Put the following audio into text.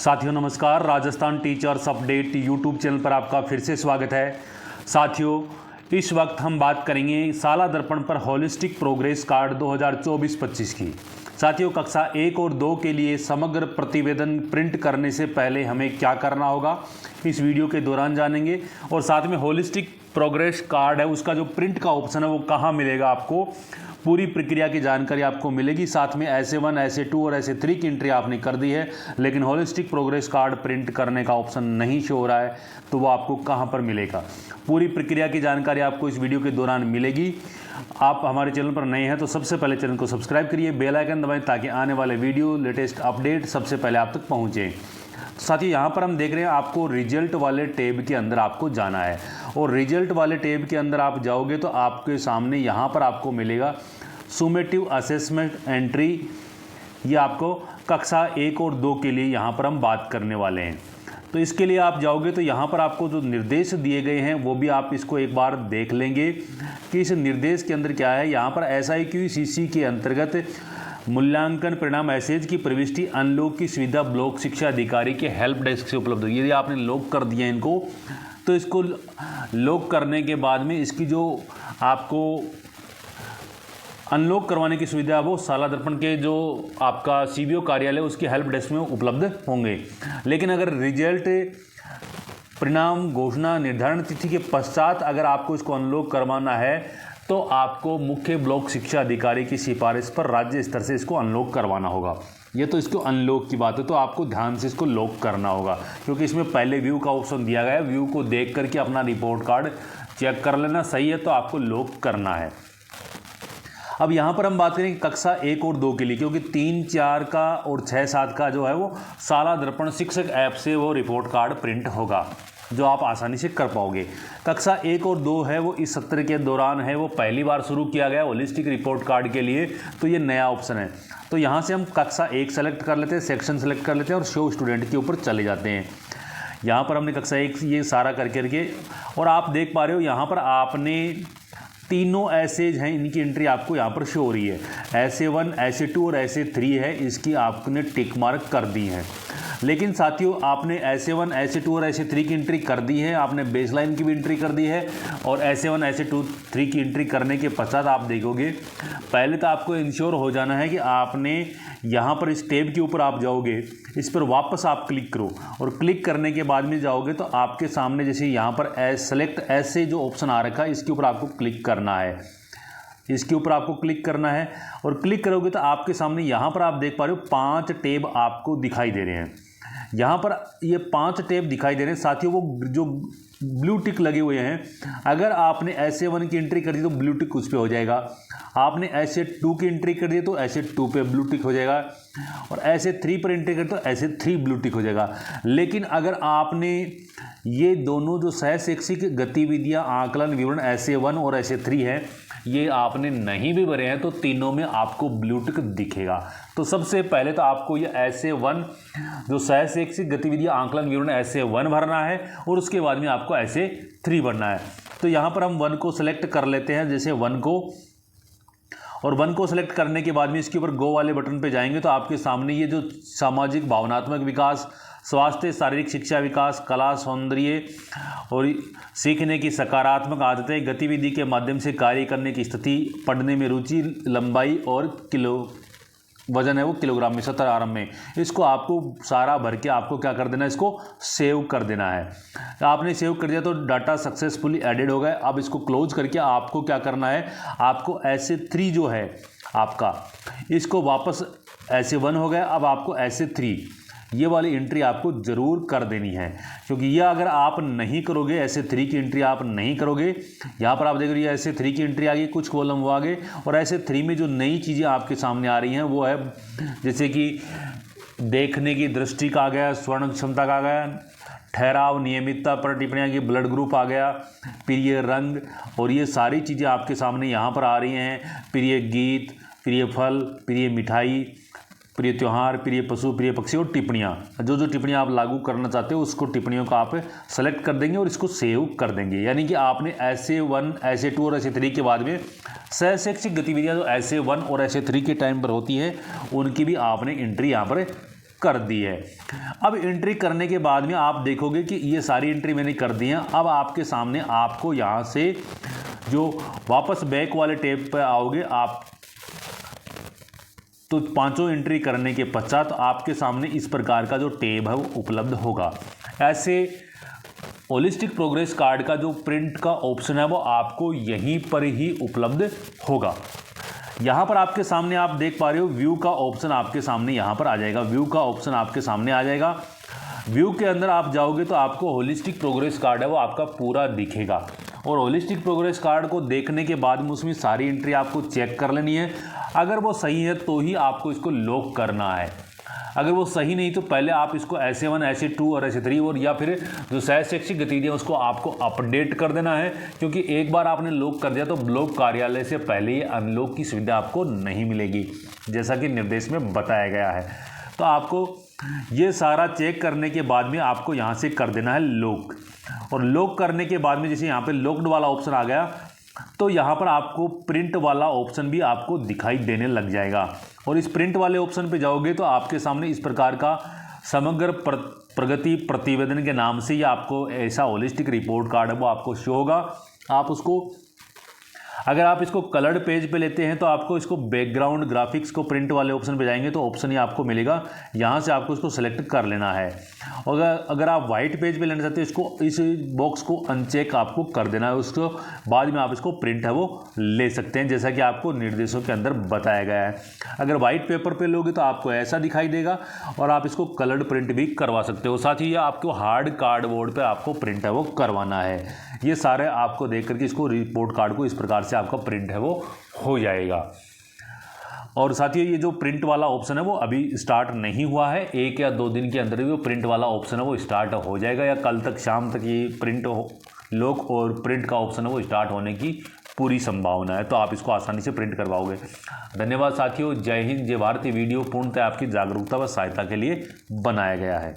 साथियों नमस्कार, Rajasthan teachers update YouTube channel पर आपका फिर से स्वागत है। साथियों, इस वक्त हम बात करेंगे साला दर्पण पर होलिस्टिक प्रोग्रेस कार्ड 2024-25 की। साथियों, कक्षा 1 और 2 के लिए समग्र प्रतिवेदन प्रिंट करने से पहले हमें क्या करना होगा, इस वीडियो के दौरान जानेंगे। और साथ में होलिस्टिक प्रोग्रेस कार्ड है, उसका जो प्रिंट का ऑप्शन है वो कहाँ मिलेगा, आपको पूरी प्रक्रिया की जानकारी आपको मिलेगी। साथ में ऐसे 1, ऐसे 2 और ऐसे 3 की एंट्री आपने कर दी है, लेकिन होलिस्टिक प्रोग्रेस कार्ड प्रिंट करने का ऑप्शन नहीं शो हो रहा है, तो वो आपको कहाँ पर मिलेगा, पूरी प्रक्रिया की जानकारी आपको इस वीडियो के दौरान मिलेगी। आप हमारे चैनल पर नए हैं तो सबसे पहले चैनल को सब्सक्राइब करिए, बेल आइकन दबाएं ताकि आने वाले वीडियो लेटेस्ट अपडेट सबसे पहले आप तक पहुँचें। साथ ही यहाँ पर हम देख रहे हैं आपको रिजल्ट वाले टैब के अंदर आपको जाना है, और रिजल्ट वाले टैब के अंदर आप जाओगे तो आपके सामने यहाँ पर आपको मिलेगा सुमेटिव असेसमेंट एंट्री। ये आपको कक्षा 1 और 2 के लिए यहाँ पर हम बात करने वाले हैं। तो इसके लिए आप जाओगे तो यहाँ पर आपको जो निर्देश दिए गए हैं वो भी आप इसको एक बार देख लेंगे कि इस निर्देश के अंदर क्या है। यहाँ पर SIQCC के अंतर्गत मूल्यांकन परिणाम मैसेज की प्रविष्टि अनलॉक की सुविधा ब्लॉक शिक्षा अधिकारी के हेल्प डेस्क से उपलब्ध होगी। यदि आपने लॉक कर दिया इनको, तो इसको लॉक करने के बाद में इसकी जो आपको अनलॉक करवाने की सुविधा वो साला दर्पण के जो आपका CBO कार्यालय उसकी हेल्प डेस्क में उपलब्ध होंगे। लेकिन अगर रिजल्ट परिणाम घोषणा निर्धारण तिथि के पश्चात अगर आपको इसको अनलॉक करवाना है तो आपको मुख्य ब्लॉक शिक्षा अधिकारी की सिफारिश पर राज्य स्तर से इसको अनलॉक करवाना होगा। ये तो इसको अनलॉक की बात है, तो आपको ध्यान से इसको लॉक करना होगा, क्योंकि इसमें पहले व्यू का ऑप्शन दिया गया है। व्यू को देख करके अपना रिपोर्ट कार्ड चेक कर लेना, सही है तो आपको लॉक करना है। अब यहाँ पर हम बात करेंगे कक्षा 1 और 2 के लिए, क्योंकि 3, 4 का और 6, 7 का जो है वो साला दर्पण शिक्षक ऐप से वो रिपोर्ट कार्ड प्रिंट होगा, जो आप आसानी से कर पाओगे। कक्षा 1 और 2 है वो इस सत्र के दौरान है, वो पहली बार शुरू किया गया होलिस्टिक रिपोर्ट कार्ड के लिए, तो ये नया ऑप्शन है। तो यहाँ से हम कक्षा 1 सेलेक्ट कर लेते हैं, सेक्शन सेलेक्ट कर लेते हैं और शो स्टूडेंट के ऊपर चले जाते हैं। यहाँ पर हमने कक्षा 1 ये सारा करके और आप देख पा रहे हो यहाँ पर आपने तीनों ऐसेज हैं, इनकी एंट्री आपको यहाँ पर शो हो रही है। ऐसे 1, ऐसे 2 और ऐसे 3 है, इसकी आपने टिक मार्क कर दी है। लेकिन साथियों, आपने ऐसे 1, ऐसे 2 और ऐसे 3 की एंट्री कर दी है, आपने बेसलाइन की भी एंट्री कर दी है, और ऐसे 1, ऐसे 2, 3 की एंट्री करने के पश्चात आप देखोगे, पहले तो आपको इंश्योर हो जाना है कि आपने यहाँ पर इस टैब के ऊपर आप जाओगे, इस पर वापस आप क्लिक करो, और क्लिक करने के बाद में जाओगे तो आपके सामने जैसे यहाँ पर सेलेक्ट ऐसे जो ऑप्शन आ रखा है, इसके ऊपर आपको क्लिक करना है। इसके ऊपर आपको क्लिक करना है, और क्लिक करोगे तो आपके सामने यहाँ पर आप देख पा रहे हो 5 टैब आपको दिखाई दे रहे हैं। यहाँ पर ये 5 टैब दिखाई दे रहे हैं साथियों, वो जो ब्लू टिक लगे हुए हैं, अगर आपने ऐसे 1 की एंट्री कर दी तो ब्लू टिक उस पर हो जाएगा, आपने ऐसे 2 की एंट्री कर दी तो ऐसे 2 पे ब्लू टिक हो जाएगा, और ऐसे 3 पर एंट्री कर तो ऐसे 3 ब्लू टिक हो जाएगा। लेकिन अगर आपने ये दोनों जो सहशैक्षिक गतिविधियां आकलन विवरण ऐसे 1 और ऐसे 3 है, ये आपने नहीं भी भरे हैं तो तीनों में आपको ब्लू टिक दिखेगा। तो सबसे पहले तो आपको ये ऐसे 1 जो सहशैक्षिक गतिविधियां आकलन विवरण ऐसे 1 भरना है, और उसके बाद में आपको ऐसे 3 भरना है। तो यहाँ पर हम 1 को सेलेक्ट कर लेते हैं, जैसे 1 को, और 1 को सेलेक्ट करने के बाद में इसके ऊपर गो वाले बटन पे जाएंगे तो आपके सामने ये जो सामाजिक भावनात्मक विकास, स्वास्थ्य, शारीरिक शिक्षा विकास, कला, सौंदर्य और सीखने की सकारात्मक आदतें, गतिविधि के माध्यम से कार्य करने की स्थिति, पढ़ने में रुचि, लंबाई और वजन है वो किलोग्राम में, 70 आरएम में, इसको आपको सारा भर के आपको क्या कर देना है, इसको सेव कर देना है। आपने सेव कर दिया तो डाटा सक्सेसफुली एडेड हो गया। अब इसको क्लोज करके आपको क्या करना है, आपको ऐसे 3 जो है आपका, इसको वापस ऐसे 1 हो गया, अब आपको ऐसे 3 ये वाली एंट्री आपको ज़रूर कर देनी है, क्योंकि ये अगर आप नहीं करोगे, ऐसे 3 की एंट्री आप नहीं करोगे, यहाँ पर आप देख रहे हैं ऐसे 3 की एंट्री आ गई, कुछ कॉलम वो आगे, और ऐसे 3 में जो नई चीज़ें आपके सामने आ रही हैं वो है जैसे कि देखने की दृष्टि का आ गया, स्वर्ण क्षमता का आ गया, ठहराव, नियमितता पर टिप्पणियाँ की, ब्लड ग्रुप आ गया, प्रिय रंग, और ये सारी चीज़ें आपके सामने यहाँ पर आ रही हैं। प्रिय गीत, प्रिय फल, प्रिय मिठाई, प्रिय त्यौहार, प्रिय पशु, प्रिय पक्षी, और टिप्पणियाँ, जो जो टिप्पणियाँ आप लागू करना चाहते हो उसको टिप्पणियों का आप सेलेक्ट कर देंगे और इसको सेव कर देंगे। यानी कि आपने ऐसे 1, ऐसे 2 और ऐसे 3 के बाद में सहशैक्षिक गतिविधियाँ जो ऐसे 1 और ऐसे 3 के टाइम पर होती है, उनकी भी आपने एंट्री यहाँ पर कर दी है। अब एंट्री करने के बाद में आप देखोगे कि ये सारी एंट्री मैंने कर दी है। अब आपके सामने आपको यहाँ से जो वापस बैक वाले टैब पर आओगे आप, तो पांचों एंट्री करने के पश्चात आपके सामने इस प्रकार का जो टैब है वो उपलब्ध होगा। ऐसे होलिस्टिक प्रोग्रेस कार्ड का जो प्रिंट का ऑप्शन है वो आपको यहीं पर ही उपलब्ध होगा। यहाँ पर आपके सामने आप देख पा रहे हो व्यू का ऑप्शन आपके सामने यहाँ पर आ जाएगा। व्यू का ऑप्शन आपके सामने आ जाएगा। व्यू के अंदर आप जाओगे तो आपको होलिस्टिक प्रोग्रेस कार्ड है वो आपका पूरा दिखेगा। और होलिस्टिक प्रोग्रेस कार्ड को देखने के बाद में उसमें सारी एंट्री आपको चेक कर लेनी है। अगर वो सही है तो ही आपको इसको लॉक करना है। अगर वो सही नहीं तो पहले आप इसको SA1, SA2 और SA3 और या फिर जो सहज शैक्षिक गतिविधियाँ उसको आपको अपडेट कर देना है, क्योंकि एक बार आपने लॉक कर दिया तो ब्लॉक कार्यालय से पहले ही अनलॉक की सुविधा आपको नहीं मिलेगी, जैसा कि निर्देश में बताया गया है। तो आपको ये सारा चेक करने के बाद में आपको यहाँ से कर देना है लॉक। और लॉक करने के बाद में जैसे यहाँ पे लॉक्ड वाला ऑप्शन आ गया तो यहाँ पर आपको प्रिंट वाला ऑप्शन भी आपको दिखाई देने लग जाएगा। और इस प्रिंट वाले ऑप्शन पे जाओगे तो आपके सामने इस प्रकार का समग्र प्रगति प्रतिवेदन के नाम से ये आपको ऐसा होलिस्टिक रिपोर्ट कार्ड है वो आपको शो होगा। आप उसको, अगर आप इसको कलर्ड पेज पे लेते हैं तो आपको इसको बैकग्राउंड ग्राफिक्स को प्रिंट वाले ऑप्शन पे जाएंगे तो ऑप्शन ही आपको मिलेगा, यहाँ से आपको इसको सेलेक्ट कर लेना है। और अगर आप वाइट पेज पे लेना चाहते हो इसको, इस बॉक्स को अनचेक आपको कर देना है। उसके बाद में आप इसको प्रिंट है वो ले सकते हैं, जैसा कि आपको निर्देशों के अंदर बताया गया है। अगर वाइट पेपर पे लोगे तो आपको ऐसा दिखाई देगा और आप इसको कलर्ड प्रिंट भी करवा सकते हो। साथ ही ये आपको हार्ड कार्डबोर्ड पर आपको प्रिंट है वो करवाना है। ये सारे आपको देख करके इसको रिपोर्ट कार्ड को इस प्रकार से आपका प्रिंट है वो हो जाएगा। और साथ ही ये जो प्रिंट वाला ऑप्शन है वो अभी स्टार्ट नहीं हुआ है, 1 या 2 दिन के अंदर भी वो प्रिंट वाला ऑप्शन है वो स्टार्ट हो जाएगा, या कल तक शाम तक ये प्रिंट लॉक और प्रिंट का ऑप्शन है वो स्टार्ट होने की पूरी संभावना है। तो आप इसको आसानी से प्रिंट करवाओगे। धन्यवाद साथियों। जय हिंद, जय भारत। वीडियो पूर्णतः आपकी जागरूकता व सहायता के लिए बनाया गया है।